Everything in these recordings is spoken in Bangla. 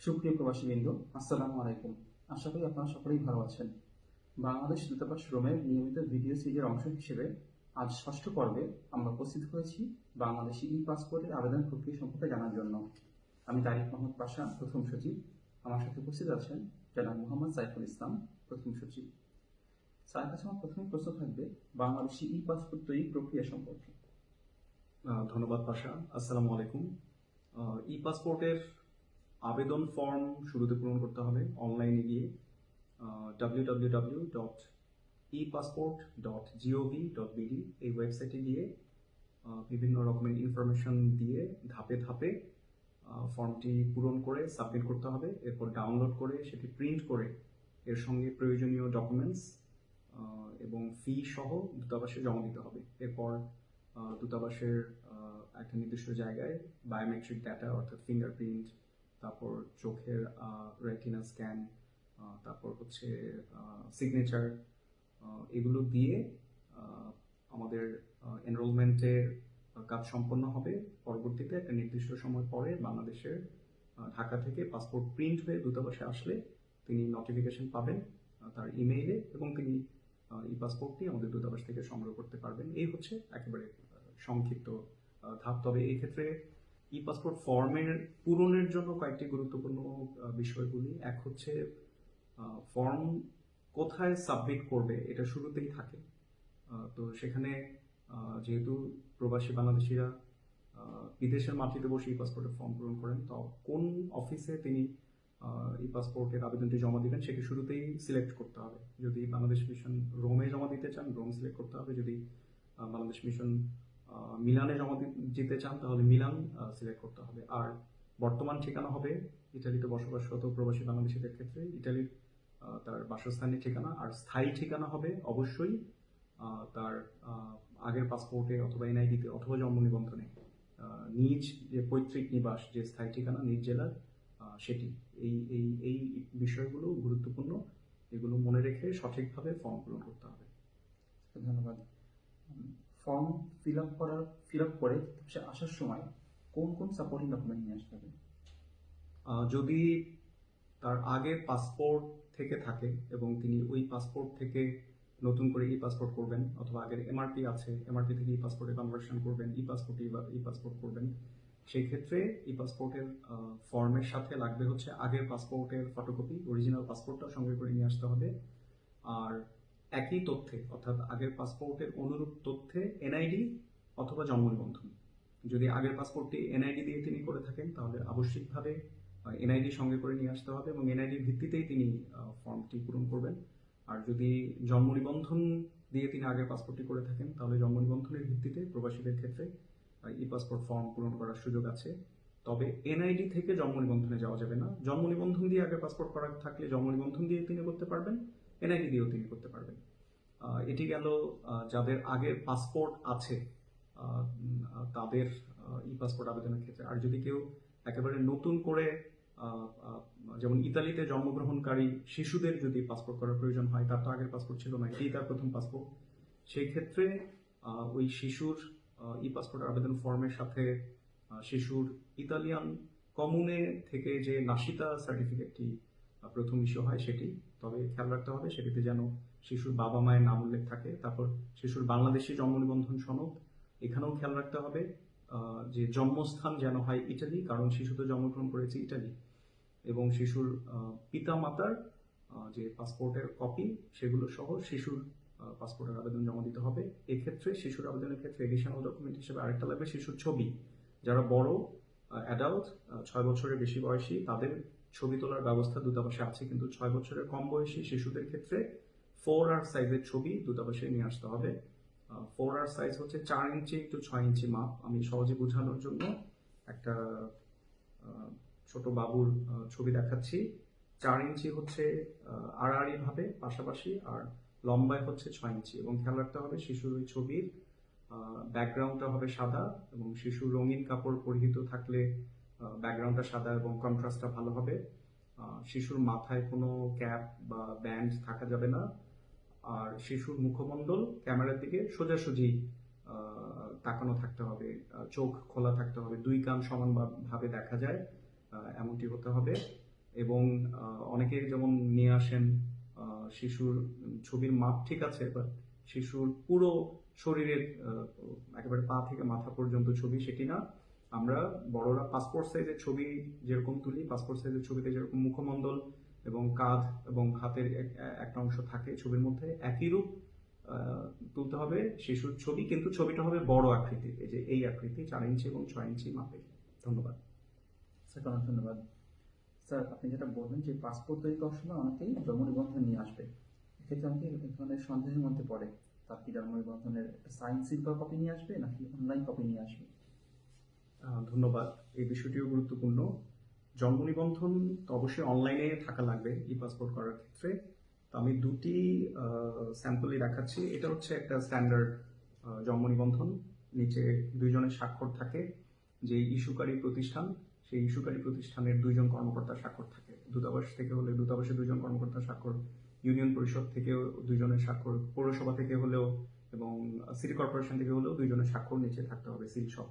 সুপ্রিয় প্রবাসীবৃন্দ, আসসালামু আলাইকুম। আশা করি আপনারা সকলেই ভালো আছেন। বাংলাদেশ দূতাবাস রোমের নিয়মিত ভিডিও সিরিজের অংশ হিসেবে আজ ষষ্ঠ পর্বে আমরা উপস্থিত হয়েছি বাংলাদেশি পাসপোর্টের আবেদন প্রক্রিয়া সম্পর্কে জানার জন্য। আমি তারিক মোহাম্মদ পাশা, প্রথম সচিব। আমার সাথে উপস্থিত আছেন জনাব মোহাম্মদ সাইফুল ইসলাম, প্রথম সচিব। স্যার কাছে আমার প্রথম প্রশ্ন থাকবে বাংলাদেশি পাসপোর্ট তৈরি প্রক্রিয়া সম্পর্কে। ধন্যবাদ পাশা। আসসালামু আলাইকুম। পাসপোর্টের আবেদন ফর্ম শুরুতে পূরণ করতে হবে অনলাইনে গিয়ে www.epassport.gov.bd এই ওয়েবসাইটে গিয়ে বিভিন্ন রকমের ইনফরমেশন দিয়ে ধাপে ধাপে ফর্মটি পূরণ করে সাবমিট করতে হবে। এরপর ডাউনলোড করে সেটি প্রিন্ট করে এর সঙ্গে প্রয়োজনীয় ডকুমেন্টস এবং ফি সহ দূতাবাসে জমা দিতে হবে। এরপর দূতাবাসের একটা নির্দিষ্ট জায়গায় বায়োমেট্রিক ডাটা অর্থাৎ ফিঙ্গারপ্রিন্ট, তারপর চোখের রেটিনা স্ক্যান, তারপর হচ্ছে সিগনেচার, এগুলো দিয়ে আমাদের এনরোলমেন্টের কাজ সম্পন্ন হবে। পরবর্তীতে একটা নির্দিষ্ট সময় পরে বাংলাদেশের ঢাকা থেকে পাসপোর্ট প্রিন্ট হয়ে দূতাবাসে আসলে তিনি নোটিফিকেশন পাবেন তার ইমেইলে এবং তিনি পাসপোর্টটি আমাদের দূতাবাস থেকে সংগ্রহ করতে পারবেন। এই হচ্ছে একেবারে সংক্ষিপ্ত ধাপ। তবে এই ক্ষেত্রে পাসপোর্ট ফর্মের পূরণের জন্য কয়েকটি গুরুত্বপূর্ণ বিষয়গুলি। এক হচ্ছে ফর্ম কোথায় সাবমিট করবে এটা শুরুতেই থাকে। তো সেখানে যেহেতু প্রবাসী বাংলাদেশিরা বিদেশের মাটিতে বসে পাসপোর্টের ফর্ম পূরণ করেন, তো কোন অফিসে তিনি পাসপোর্টের আবেদনটি জমা দিবেন সেটি শুরুতেই সিলেক্ট করতে হবে। যদি বাংলাদেশ মিশন রোমে জমা দিতে চান রোম সিলেক্ট করতে হবে, যদি বাংলাদেশ মিশন মিলানে জমা দিতে চান তাহলে মিলান সিলেক্ট করতে হবে। আর বর্তমান ঠিকানা হবে ইটালিতে বসবাসরত প্রবাসী বাংলাদেশিদের ক্ষেত্রে ইটালির তার বাসস্থানের ঠিকানা, আর স্থায়ী ঠিকানা হবে অবশ্যই তার আগের পাসপোর্টে অথবা এনআইডিতে অথবা জন্ম নিবন্ধনে নিজ যে পৈতৃক নিবাস যে স্থায়ী ঠিকানা নিজ জেলার সেটি। এই এই এই বিষয়গুলো গুরুত্বপূর্ণ, এগুলো মনে রেখে সঠিকভাবে ফর্ম পূরণ করতে হবে। ধন্যবাদ। ফর্ম ফিল আপ করে আসার সময় কোন কোন সাপোর্টিং ডকুমেন্ট নিয়ে আসতে হবে? যদি তার আগের পাসপোর্ট থেকে থাকে এবং তিনি ওই পাসপোর্ট থেকে নতুন করে পাসপোর্ট করবেন, অথবা আগের এমআরপি আছে এমআরপি থেকে পাসপোর্টে কনভার্সন করবেন, পাসপোর্ট করবেন, সেই ক্ষেত্রে পাসপোর্টের ফর্মের সাথে লাগবে হচ্ছে আগের পাসপোর্টের ফটোকপি, অরিজিনাল পাসপোর্টটা সঙ্গে করে নিয়ে আসতে হবে। আর একই তথ্যে অর্থাৎ আগের পাসপোর্টের অনুরূপ তথ্যে এনআইডি অথবা জন্ম নিবন্ধন। যদি আগের পাসপোর্টটি এনআইডি দিয়ে তিনি করে থাকেন তাহলে আবশ্যিকভাবে এনআইডি সঙ্গে করে নিয়ে আসতে হবে এবং এনআইডির ভিত্তিতেই তিনি ফর্মটি পূরণ করবেন। আর যদি জন্ম নিবন্ধন দিয়ে তিনি আগের পাসপোর্টটি করে থাকেন তাহলে জন্ম নিবন্ধনের ভিত্তিতে প্রবাসীদের ক্ষেত্রে পাসপোর্ট ফর্ম পূরণ করার সুযোগ আছে। তবে এনআইডি থেকে জন্ম নিবন্ধনে যাওয়া যাবে না। জন্ম নিবন্ধন দিয়ে আগে পাসপোর্ট করা থাকলে জন্ম নিবন্ধন দিয়ে তিনি করতে পারবেন, এনআইডি দিয়েও তিনি করতে পারবেন। এটি গেল যাদের আগের পাসপোর্ট আছে তাদের পাসপোর্ট আবেদনের ক্ষেত্রে। আর যদি কেউ একেবারে নতুন করে যেমন ইতালিতে জন্মগ্রহণকারী শিশুদের যদি পাসপোর্ট করার প্রয়োজন হয়, তার তো আগের পাসপোর্ট ছিল না, এটি তার প্রথম পাসপোর্ট, সেই ক্ষেত্রে ওই শিশুর পাসপোর্ট আবেদন ফর্মের সাথে শিশুর ইতালিয়ান কমুনে থেকে যে নাসিতা সার্টিফিকেটটি প্রথম ইস্যু হয় সেটি। তবে খেয়াল রাখতে হবে সেটিতে যেন শিশুর বাবা মায়ের নাম উল্লেখ থাকে। তারপর শিশুর বাংলাদেশি জন্ম নিবন্ধন সনদ, এখানেও খেয়াল রাখতে হবে যে জন্মস্থান যেন হয় ইটালি, কারণ শিশু তো জন্মগ্রহণ করেছে ইটালি, এবং শিশুর পিতা মাতার যে পাসপোর্টের কপি সেগুলো সহ শিশুর পাসপোর্টের আবেদন জমা দিতে হবে। এক্ষেত্রে শিশুর আবেদনের ক্ষেত্রে এডিশনাল ডকুমেন্ট হিসেবে আরেকটা লাগবে শিশুর ছবি। যারা বড় অ্যাডাল্ট 6 বছরের বেশি বয়সী তাদের ছবি তোলার ব্যবস্থা দূতাবাসে আছে, কিন্তু 6 বছরের কম বয়সী শিশুদের ক্ষেত্রে 4R সাইজের ছবি দূতাবাসে নিয়ে আসতে হবে। 4R সাইজ হচ্ছে 4 ইঞ্চি টু 6 ইঞ্চি মাপ। আমি সহজে বোঝানোর জন্য একটা ছোট বাবুর ছবি দেখাচ্ছি। 4 ইঞ্চি হচ্ছে আড়াআড়ি ভাবে পাশাপাশি, আর লম্বায় হচ্ছে 6 ইঞ্চি। এবং খেয়াল রাখতে হবে শিশুর ওই ছবির ব্যাকগ্রাউন্ডটা হবে সাদা, এবং শিশু রঙিন কাপড় পরিহিত থাকলে ব্যাকগ্রাউন্ডটা সাদা এবং কন্ট্রাস্টটা ভালো হবে। শিশুর মাথায় কোনো ক্যাপ বা ব্যান্ড থাকা যাবে না। আর শিশুর মুখমণ্ডল ক্যামেরার দিকে সোজাসুজি তাকানো থাকতে হবে, চোখ খোলা থাকতে হবে, দুই কান সমান ভাবে দেখা যায় এমনটি হতে হবে। এবং অনেকে যেমন নিয়ে আসেন শিশুর ছবির মাপ ঠিক আছে, বাট শিশুর পুরো শরীরের একেবারে পা থেকে মাথা পর্যন্ত ছবি সেটি না। আমরা বড়রা পাসপোর্ট সাইজের ছবি যেরকম তুলি, পাসপোর্ট সাইজের ছবিতে যেরকম মুখমণ্ডল এবং কাঁধ এবং হাতের একটা অংশ থাকে ছবির মধ্যে, একই রূপ তুলতে হবে শিশুর ছবি, কিন্তু ছবিটা হবে বড় আকৃতির, এই যে এই আকৃতি 4 ইঞ্চি এবং 6 ইঞ্চি মাপের। ধন্যবাদ স্যার, অনেক ধন্যবাদ। স্যার, আপনি যেটা বললেন যে পাসপোর্ট তৈরি করার সময় অনেকেই জন্ম নিবন্ধন নিয়ে আসবে, এক্ষেত্রে অনেকে এক ধরনের সন্দেহের মধ্যে পড়ে, তার কি জন্ম নিবন্ধনের একটা সাইন সিল করা কপি নিয়ে আসবে নাকি অনলাইন কপি নিয়ে আসবে? ধন্যবাদ। এই বিষয়টিও গুরুত্বপূর্ণ। জন্ম নিবন্ধন তো অবশ্যই অনলাইনে থাকা লাগবে ই পাসপোর্ট করার ক্ষেত্রে। তো আমি দুটি স্যাম্পলই দেখাচ্ছি। এটা হচ্ছে একটা স্ট্যান্ডার্ড জন্ম নিবন্ধন, নিচে দুইজনের স্বাক্ষর থাকে। যে ইস্যুকারী প্রতিষ্ঠান, সেই ইস্যুকারী প্রতিষ্ঠানের দুইজন কর্মকর্তার স্বাক্ষর থাকে। দূতাবাস থেকে হলে দূতাবাসের দুইজন কর্মকর্তার স্বাক্ষর, ইউনিয়ন পরিষদ থেকেও দুইজনের স্বাক্ষর, পৌরসভা থেকে হলেও এবং সিটি কর্পোরেশন থেকে হলেও দুইজনের স্বাক্ষর নিচে থাকতে হবে সিল সহ।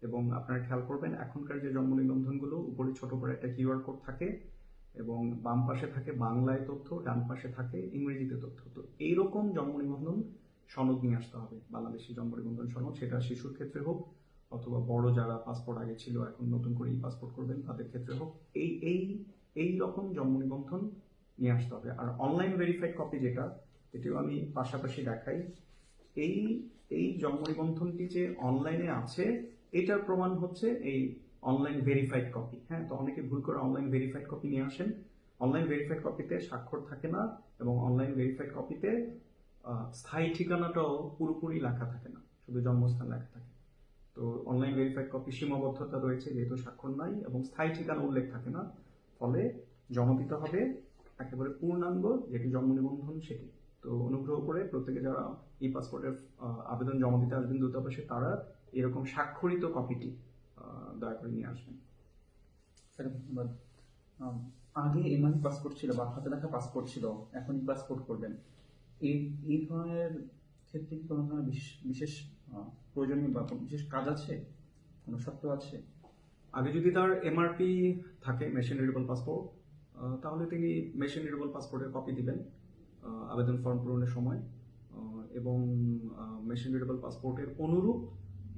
এবং আপনারা খেয়াল করবেন এখনকার যে জন্ম নিবন্ধনগুলো উপরে ছোট করে একটা কিউআর কোড থাকে এবং বাম পাশে থাকে বাংলায় তথ্য, ডান পাশে থাকে ইংরেজিতে তথ্য। তো এইরকম জন্ম নিবন্ধন সনদ নিয়ে আসতে হবে, বাংলাদেশি জন্ম নিবন্ধন সনদ, সেটা শিশুর ক্ষেত্রে হোক অথবা বড় যারা পাসপোর্ট আগে ছিল এখন নতুন করে ই পাসপোর্ট করবেন তাদের ক্ষেত্রে হোক, এই এই এই রকম জন্ম নিবন্ধন নিয়ে আসতে হবে। আর অনলাইন ভেরিফাইড কপি যেটা, এটিও আমি পাশাপাশি দেখাই। এই এই জন্ম নিবন্ধনটি যে অনলাইনে আছে এটার প্রমাণ হচ্ছে এই অনলাইন ভেরিফাইড কপি। হ্যাঁ, তো অনেকে ভুল করে অনলাইন ভেরিফাইড কপি নিয়ে আসেন। অনলাইন ভেরিফাইড কপিতে স্বাক্ষর থাকে না এবং অনলাইন ভেরিফাইড কপিতে স্থায়ী ঠিকানাটাও পুরোপুরি লেখা থাকে না, শুধু জন্মস্থান লেখা থাকে। তো অনলাইন ভেরিফাইড কপি সীমাবদ্ধতা রয়েছে যেহেতু স্বাক্ষর নাই এবং স্থায়ী ঠিকানা উল্লেখ থাকে না, ফলে জমা দিতে হবে একেবারে পূর্ণাঙ্গ যেটি জন্ম নিবন্ধন সেটি। তো অনুগ্রহ করে প্রত্যেকে যারা ই পাসপোর্টের আবেদন জমা দিতে আসবেন দূতাবাসে, তারা এরকম স্বাক্ষরিত কপিটি দয়া করে নিয়ে আসবেন। স্যার, ধন্যবাদ। আগে এমআরপি পাসপোর্ট ছিল বা হাতে লেখা পাসপোর্ট ছিল, এখন ই পাসপোর্ট করবেন, এই এই ধরনের ক্ষেত্রে কি কোনো ধরনের বিশেষ প্রয়োজনীয় বা কোনো বিশেষ কাজ আছে, কোনো শর্ত আছে? আগে যদি তার এমআরপি থাকে, মেশিন রিডেবল পাসপোর্ট, তাহলে তিনি মেশিন রিডেবল পাসপোর্টের কপি দিবেন আবেদন ফর্ম পূরণের সময়, এবং মেশিন রিডেবল পাসপোর্টের অনুরূপ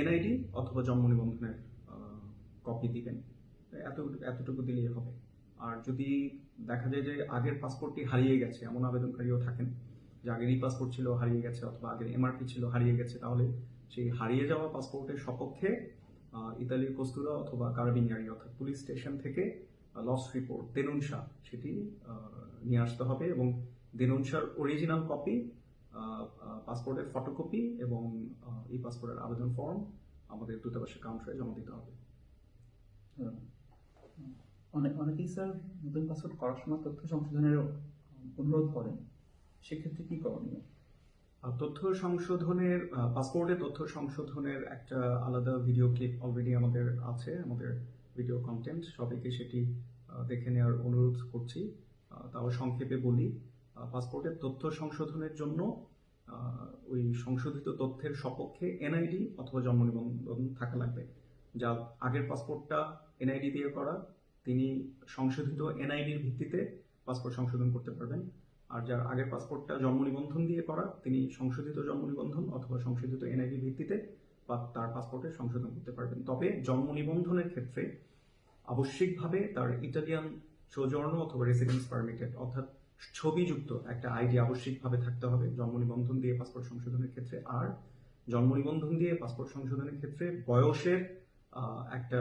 এনআইডি অথবা জন্ম নিবন্ধনের কপি দিবেন। এতটুকু দিলেই হবে। আর যদি দেখা যায় যে আগের পাসপোর্টটি হারিয়ে গেছে, এমন আবেদনকারীও থাকেন যে আগের ই পাসপোর্ট ছিল হারিয়ে গেছে অথবা আগের এমআরপি ছিল হারিয়ে গেছে, তাহলে সেই হারিয়ে যাওয়া পাসপোর্টের সপক্ষে ইতালির কস্তুরা অথবা কারাবিনিয়ারি অর্থাৎ পুলিশ স্টেশন থেকে লস রিপোর্ট দেনুনসা সেটি নিয়ে আসতে হবে এবং দেনুনসার অরিজিনাল কপি, পাসপোর্টের ফটোকপি এবং ই পাসপোর্টের আবেদন ফর্ম আমাদের দূতাবাসের কাউন্টারে জমা দিতে হবে। অনেকেই স্যার নতুন পাসপোর্ট করার সময় তথ্য সংশোধনের অনুরোধ করেন, সেক্ষেত্রে কি করণীয়? তথ্য সংশোধনের পাসপোর্টে তথ্য সংশোধনের একটা আলাদা ভিডিও ক্লিপ অলরেডি আমাদের আছে, আমাদের ভিডিও কন্টেন্ট, সবাইকে সেটি দেখে নেওয়ার অনুরোধ করছি। তাও সংক্ষেপে বলি, পাসপোর্টের তথ্য সংশোধনের জন্য ওই সংশোধিত তথ্যের সপক্ষে এনআইডি অথবা জন্ম নিবন্ধন থাকা লাগবে। যা আগের পাসপোর্টটা এনআইডি দিয়ে করা, তিনি সংশোধিত এনআইডির ভিত্তিতে পাসপোর্ট সংশোধন করতে পারবেন। আর যার আগের পাসপোর্টটা জন্ম নিবন্ধন দিয়ে করা, তিনি সংশোধিত জন্ম নিবন্ধন অথবা সংশোধিত এনআইডির ভিত্তিতে তার পাসপোর্টে সংশোধন করতে পারবেন। তবে জন্ম নিবন্ধনের ক্ষেত্রে আবশ্যিকভাবে তার ইটালিয়ান সৌজন্য অথবা রেসিডেন্স পারমিটেড অর্থাৎ ছবিযুক্ত একটা আইডি আবশ্যিকভাবে থাকতে হবে জন্ম নিবন্ধন দিয়ে পাসপোর্ট সংশোধনের ক্ষেত্রে। আর জন্ম নিবন্ধন দিয়ে পাসপোর্ট সংশোধনের ক্ষেত্রে বয়সের একটা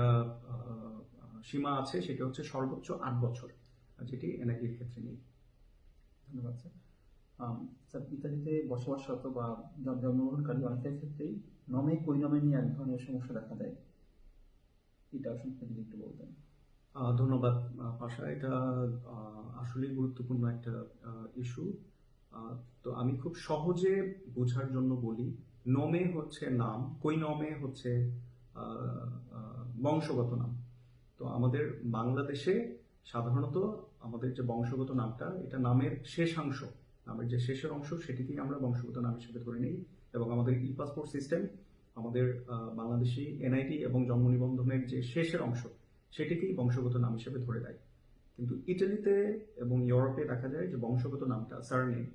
সীমা আছে, সেটা হচ্ছে সর্বোচ্চ 8 বছর, যেটি এনআইডির ক্ষেত্রে নেই। ধন্যবাদ স্যার। স্যার, ইতালিতে বসবাসরত বা জন্মগ্রহণকারী অনেকের ক্ষেত্রেই নমে কৈনমে নিয়ে এক ধরনের সমস্যা দেখা দেয়, এটা সম্পর্কে যদি একটু বলতেন। ধন্যবাদ পাশা, এটা আসলেই গুরুত্বপূর্ণ একটা ইস্যু। তো আমি খুব সহজে বোঝার জন্য বলি, নমে হচ্ছে নাম, কৈনমে হচ্ছে বংশগত নাম। তো আমাদের বাংলাদেশে সাধারণত আমাদের যে বংশগত নামটা, এটা নামের শেষাংশ, নামের যে শেষের অংশ সেটিকেই আমরা বংশগত নাম হিসেবে ধরে নিই। এবং আমাদের ই পাসপোর্ট সিস্টেম আমাদের বাংলাদেশি এনআইডি এবং জন্ম নিবন্ধনের যে শেষের অংশ সেটিকেই বংশগত নাম হিসেবে ধরে দেয়। কিন্তু ইটালিতে এবং ইউরোপে দেখা যায় যে বংশগত নামটা সারনেম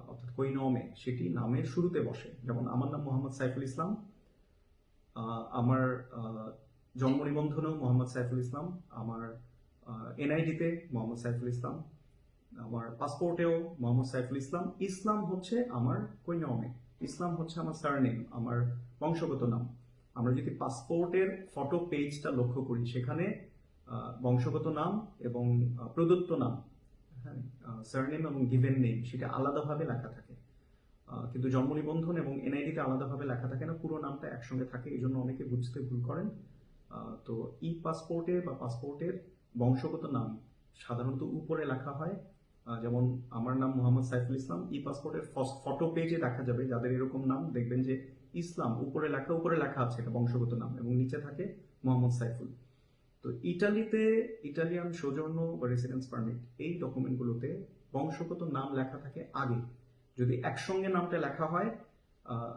অর্থাৎ কৈনমে সেটি নামের শুরুতে বসে। যেমন আমার নাম মোহাম্মদ সাইফুল ইসলাম, আমার জন্ম নিবন্ধনেও মোহাম্মদ সাইফুল ইসলাম, আমার এনআইডিতে মোহাম্মদ সাইফুল ইসলাম, আমার পাসপোর্টেও মোহাম্মদ সাইফুল ইসলাম। ইসলাম হচ্ছে আমার কৈনমে, ইসলাম হচ্ছে আমার সারনেম, আমার বংশগত নাম। আমরা যদি পাসপোর্টের ফটো পেজটা লক্ষ্য করি সেখানে বংশগত নাম এবং প্রদত্ত নাম, হ্যাঁ, সারনেম এবং গিভেন নেম সেটা আলাদাভাবে লেখা থাকে। কিন্তু জন্ম নিবন্ধন এবং এনআইডিতে আলাদাভাবে লেখা থাকে না, পুরো নামটা একসঙ্গে থাকে, এই জন্য অনেকে বুঝতে ভুল করেন। তো ই পাসপোর্টে বা পাসপোর্টের বংশগত নাম সাধারণত উপরে লেখা হয়। যেমন আমার নাম মোহাম্মদ সাইফুল ইসলাম, ই পাসপোর্টের ফটো পেজে দেখা যাবে যাদের এরকম নাম, দেখবেন যে ইসলাম উপরে লেখা আছে, এটা বংশগত নাম, এবং নিচে থাকে মোহাম্মদ সাইফুল। তো ইটালিতে ইটালিয়ান সোজর্ন বা রেসিডেন্স পারমিট এই ডকুমেন্টগুলোতে বংশগত নাম লেখা থাকে আগে। যদি একসঙ্গে নামটা লেখা হয়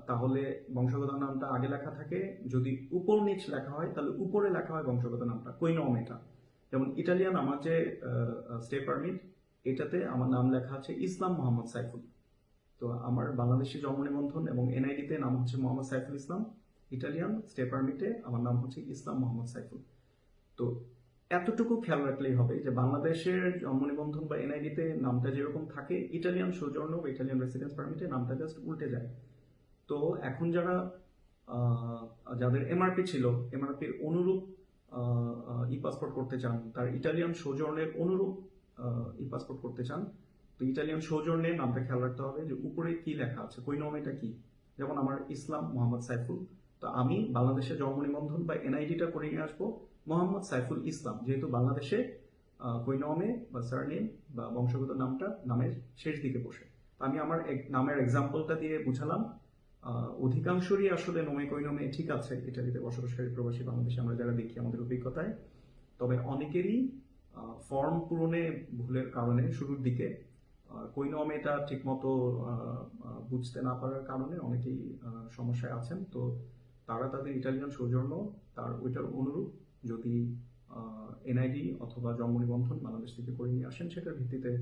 তাহলে বংশগত নামটা আগে লেখা থাকে, যদি উপর নিচ লেখা হয় তাহলে উপরে লেখা হয় বংশগত নামটা, কৈনমেটা। যেমন ইটালিয়ান আমার যে স্টে পারমিট, এটাতে আমার নাম লেখা আছে ইসলাম মোহাম্মদ সাইফুল। তো আমার বাংলাদেশি জন্ম নিবন্ধন এবং এনআইডিতে নাম হচ্ছে মোহাম্মদ সাইফুল ইসলাম, ইটালিয়ান স্টে পারমিটে আমার নাম হচ্ছে ইসলাম মোহাম্মদ সাইফুল। তো এতটুকু খেয়াল রাখলেই হবে যে বাংলাদেশের জন্ম নিবন্ধন বা এনআইডিতে নামটা যেরকম থাকে, ইটালিয়ান সোজর্ন বা ইটালিয়ান রেসিডেন্স পারমিটে নামটা জাস্ট উল্টে যায়। তো এখন যাদের এমআরপি ছিল, এমআরপির অনুরূপ ই পাসপোর্ট করতে চান, তার ইটালিয়ান সোজর্নের অনুরূপ ই পাসপোর্ট করতে চান, তো ইটালিয়ান সৌজন্যের নামটা খেয়াল রাখতে হবে যে উপরে কি লেখা আছে, কৈনমেটা কি। যেমন আমার ইসলাম মোহাম্মদ সাইফুল, তো আমি বাংলাদেশে জন্ম নিবন্ধন বা এনআইডিটা করে নিয়ে আসবো মোহাম্মদ সাইফুল ইসলাম, যেহেতু বাংলাদেশে কৈনমে বা সারনেম বা বংশগত নামটা নামের শেষ দিকে বসে। আমি আমার নামের এক্সাম্পলটা দিয়ে বুঝালাম। অধিকাংশরই আসলে নমে কৈনমে ঠিক আছে ইটালিতে বসবাসকারী প্রবাসী বাংলাদেশে আমরা যারা দেখি আমাদের অভিজ্ঞতায়। তবে অনেকেরই ফর্ম পূরণে ভুলের কারণে শুরুর দিকে কৈনমেটা ঠিক মতো বুঝতে না পারার কারণে অনেকেই সমস্যায় আছেন। তো তারা তাদের ইটালিয়ান সৌজন্য তার ওইটার অনুরূপ যদি এনআইডি অথবা জন্ম নিবন্ধন বাংলাদেশ থেকে করে নিয়ে আসেন, সেটার ভিত্তিতে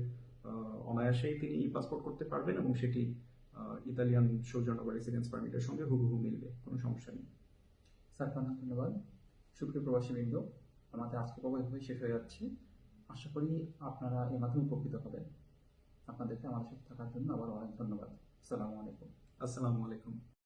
অনায়াসেই তিনি ই পাসপোর্ট করতে পারবেন এবং সেটি ইতালিয়ান সৌজন্য বা রেসিডেন্স পারমিটের সঙ্গে হুবহু মিলবে, কোনো সমস্যা নেই। স্যার অনেক ধন্যবাদ। সুপ্রিয় প্রবাসী বৃন্দ, আমাদের আজকে পর্ব এভাবেই শেষ হয়ে যাচ্ছে। আশা করি আপনারা এর মাধ্যমে উপকৃত হবেন। আপনাদেরকে আমাদের সাথে থাকার জন্য আবার অনেক ধন্যবাদ। আসসালামু আলাইকুম। আসসালামু আলাইকুম।